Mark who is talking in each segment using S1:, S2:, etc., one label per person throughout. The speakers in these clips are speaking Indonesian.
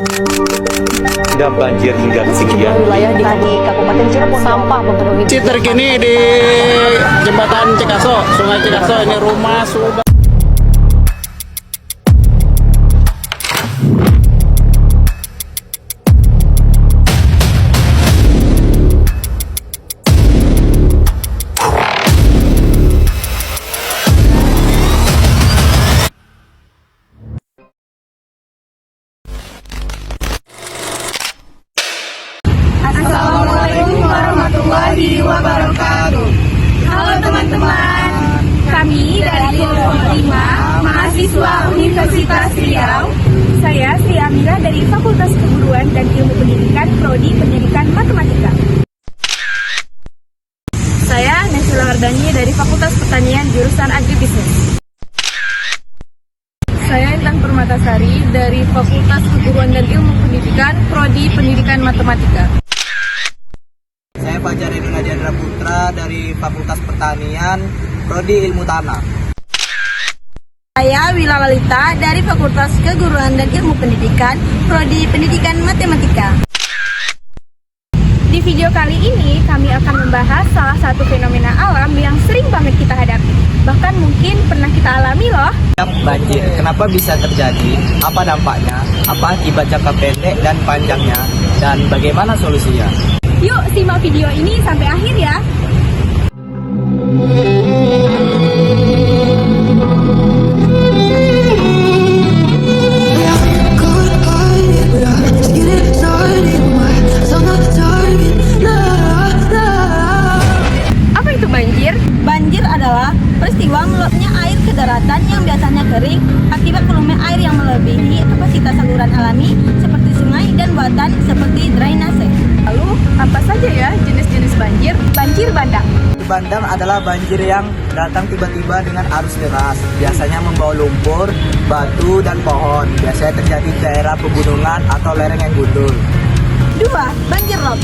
S1: Dan banjir hingga ketinggian
S2: Wilayah di Kabupaten Cirebon sampah memenuhi.
S3: Terkini di jembatan Cikaso, Sungai Cikaso, ini rumah sudah.
S4: Assalamualaikum warahmatullahi wabarakatuh. Halo teman-teman, kami dari kelompok 5 mahasiswa Universitas Riau. Saya Sri Amira dari Fakultas Keguruan dan Ilmu Pendidikan Prodi Pendidikan Matematika. Saya Nesila Wardani dari Fakultas Pertanian jurusan Agribisnis. Saya Intan Permatasari dari Fakultas Keguruan dan Ilmu Pendidikan Prodi Pendidikan Matematika.
S5: Saya Fajar Edun Adiandra Putra dari Fakultas Pertanian, Prodi Ilmu Tanah.
S4: Saya Wila Lalita dari Fakultas Keguruan dan Ilmu Pendidikan, Prodi Pendidikan Matematika. Di video kali ini kami akan membahas salah satu fenomena alam yang sering banget kita hadapi. Bahkan mungkin pernah kita alami loh.
S5: Banjir, kenapa bisa terjadi? Apa dampaknya? Apa akibat jangka pendek dan panjangnya? Dan bagaimana solusinya?
S4: Yuk simak video ini sampai akhir ya. Apa itu banjir? Banjir adalah peristiwa meluapnya air ke daratan yang biasanya kering akibat volume air yang melebihi kapasitas saluran alami seperti sungai dan buatan seperti drainase. Lalu, apa saja ya jenis-jenis banjir? Banjir bandang.
S5: Bandang adalah banjir yang datang tiba-tiba dengan arus deras. Biasanya membawa lumpur, batu, dan pohon. Biasanya terjadi di daerah pegunungan atau lereng yang gundul.
S4: 2. Banjir rob.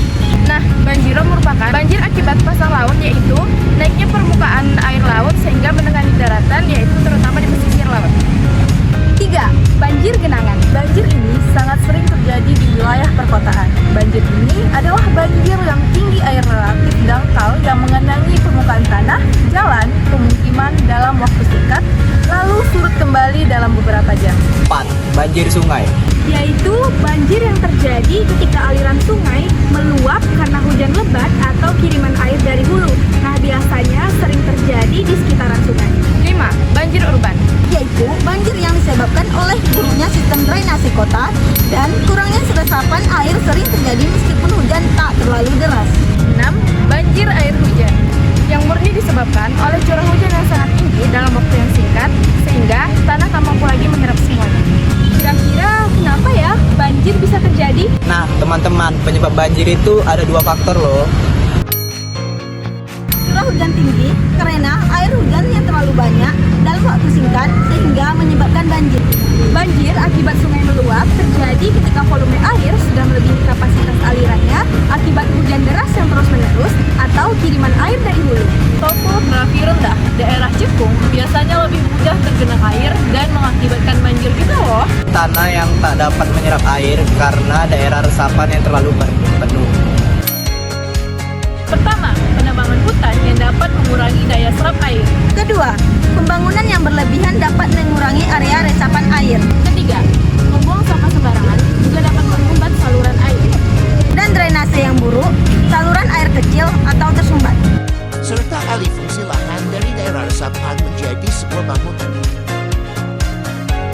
S6: Nah, banjir rob merupakan banjir akibat pasang laut, yaitu naiknya permukaan air laut sehingga mendekati daratan, yaitu terutama di pesisir laut.
S4: 3. Banjir genangan. Banjir ini sangat sering terjadi di wilayah perkotaan. Banjir ini adalah banjir yang tinggi air relatif dangkal yang mengenangi permukaan tanah, jalan, pemukiman dalam waktu singkat, lalu surut kembali dalam beberapa jam.
S5: 4. Banjir sungai.
S4: Yaitu banjir yang terjadi ketika aliran sungai meluap karena hujan lebat atau kiriman air dari hulu. Nah, biasanya sering terjadi di sekitaran sungai.
S6: 5. Banjir urban.
S4: Yaitu banjir yang disebabkan oleh buruknya sistem drainase kota dan kurangnya resapan air sering terjadi meskipun hujan tak terlalu deras.
S6: 6. Banjir air hujan, yang murni disebabkan oleh curah hujan yang sangat tinggi dalam waktu yang singkat, sehingga tanah tak mampu lagi menyerap semuanya.
S4: Kira-kira kenapa ya banjir bisa terjadi?
S5: Nah, teman-teman, penyebab banjir itu ada 2 faktor loh.
S4: Curah hujan tinggi karena air hujan yang terlalu banyak dalam waktu singkat sehingga menyebabkan banjir. Banjir akibat sungai meluap terjadi ketika volume air sudah melebihi kapasitas alirannya akibat hujan deras yang terus-menerus atau kiriman air dari hulu.
S6: Topografi rendah daerah Cekung biasanya lebih mudah tergenang air dan mengakibatkan banjir juga loh.
S5: Tanah yang tak dapat menyerap air karena daerah resapan yang terlalu penuh.
S6: Pertama, penambangan hutan yang dapat mengurangi daya serap air.
S4: Kedua, pembangunan yang berlebihan dapat mengurangi area resapan air.
S6: Ketiga, membuang sampah sembarangan juga dapat menghambat saluran air.
S4: Dan drainase yang buruk, saluran air kecil atau tersumbat.
S7: Serta alih fungsi lahan dari daerah resapan menjadi sebuah bangunan.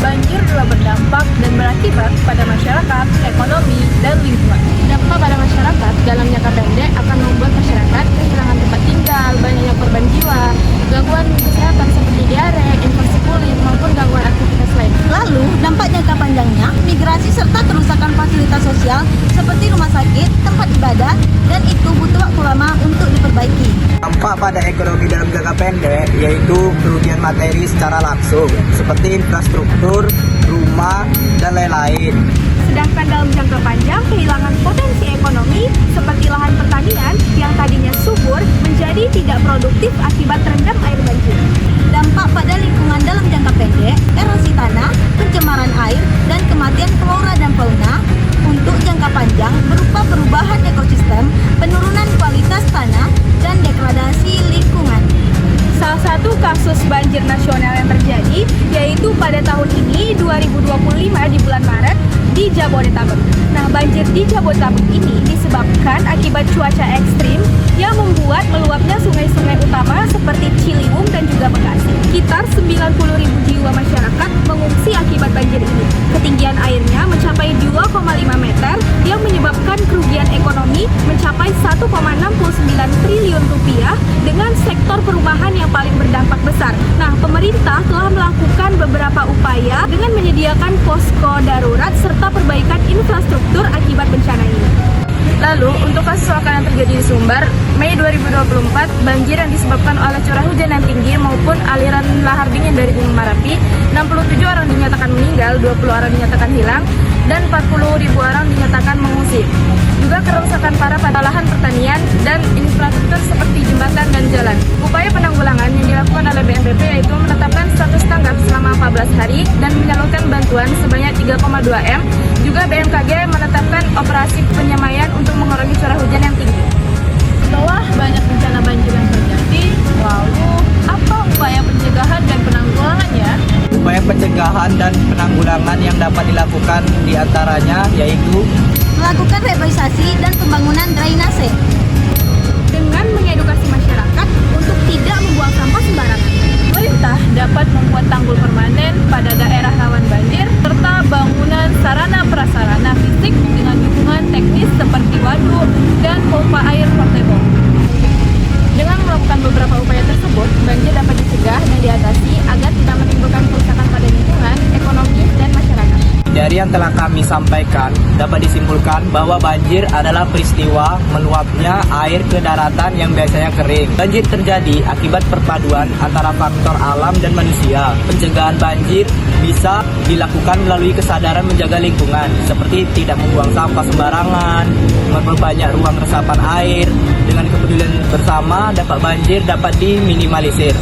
S6: Banjir telah berdampak dan berakibat pada masyarakat, ekonomi, dan lingkungan. Dampak pada masyarakat dalam jangka pendek akan membuat masyarakat kehilangan tempat tinggal, banyaknya korban jiwa, gangguan kesehatan seperti diare, infeksi kulit, maupun gangguan aktivitas lain.
S4: Lalu, dampak jangka panjangnya, migrasi serta kerusakan fasilitas sosial seperti rumah sakit, tempat ibadah, dan itu butuh waktu lama untuk diperbaiki.
S5: Dampak pada ekonomi dalam jangka pendek yaitu kerugian materi secara langsung seperti infrastruktur, rumah, dan lain-lain.
S4: Sedangkan dalam jangka panjang, kehilangan potensi ekonomi seperti lahan pertanian yang tadinya subur menjadi tidak produktif akibat terendam air banjir. Dampak pada lingkungan dalam jangka pendek, erosi tanah, pencemaran air, dan kematian flora dan fauna
S6: Jabodetabek. Nah, banjir di Jabodetabek ini disebabkan akibat cuaca ekstrim yang membuat meluapnya sungai-sungai utama seperti Ciliwung dan juga Bekasi. Sekitar 90.000 jiwa masyarakat mengungsi akibat banjir ini. Ketinggian airnya mencapai 2,5 meter yang menyebabkan kerugian ekonomi mencapai 1,69 triliun rupiah dengan sektor perumahan yang paling berdampak besar. Nah, pemerintah telah melakukan beberapa upaya dengan menyediakan posko darurat serta perbaikan infrastruktur akibat bencana ini. Lalu, untuk kasus kecelakaan yang terjadi di Sumbar, Mei 2024, banjir yang disebabkan oleh curah hujan yang tinggi maupun aliran lahar dingin dari Gunung Merapi, 67 orang dinyatakan meninggal, 20 orang dinyatakan hilang, dan 40.000 orang dinyatakan mengungsi. Juga kerusakan parah pada lahan pertanian dan infrastruktur seperti jembatan dan jalan. Upaya penanggulangan yang dilakukan oleh BNPB yaitu menetapkan status tanggap selama 14 hari dan menyalurkan bantuan sebanyak 3,2 M. Juga BMKG menetapkan operasi penyemaian untuk mengurangi curah hujan yang tinggi. Setelah banyak bencana banjir yang terjadi, lalu apa upaya pencegahan dan penanggulangannya?
S5: Upaya pencegahan dan penanggulangan yang dapat dilakukan diantaranya yaitu
S4: Melakukan reboisasi dan pembangunan drainase.
S6: Dengan mengedukasi masyarakat untuk tidak membuang sampah sembarangan. Pemerintah dapat membuat tanggul permanen pada daerah rawan banjir serta bangunan sarana prasarana fisik dengan dukungan teknis seperti waduk dan pompa air portable. Dengan melakukan beberapa upaya tersebut, banjir dapat dicegah dan diatasi agar tidak menimbulkan kerusakan pada lingkungan, ekonomi, dan masyarakat.
S5: Dari yang telah kami sampaikan, dapat disimpulkan bahwa banjir adalah peristiwa meluapnya air ke daratan yang biasanya kering. Banjir terjadi akibat perpaduan antara faktor alam dan manusia. Pencegahan banjir bisa dilakukan melalui kesadaran menjaga lingkungan, seperti tidak membuang sampah sembarangan, memperbanyak ruang resapan air. Dengan kepedulian bersama, banjir dapat diminimalisir.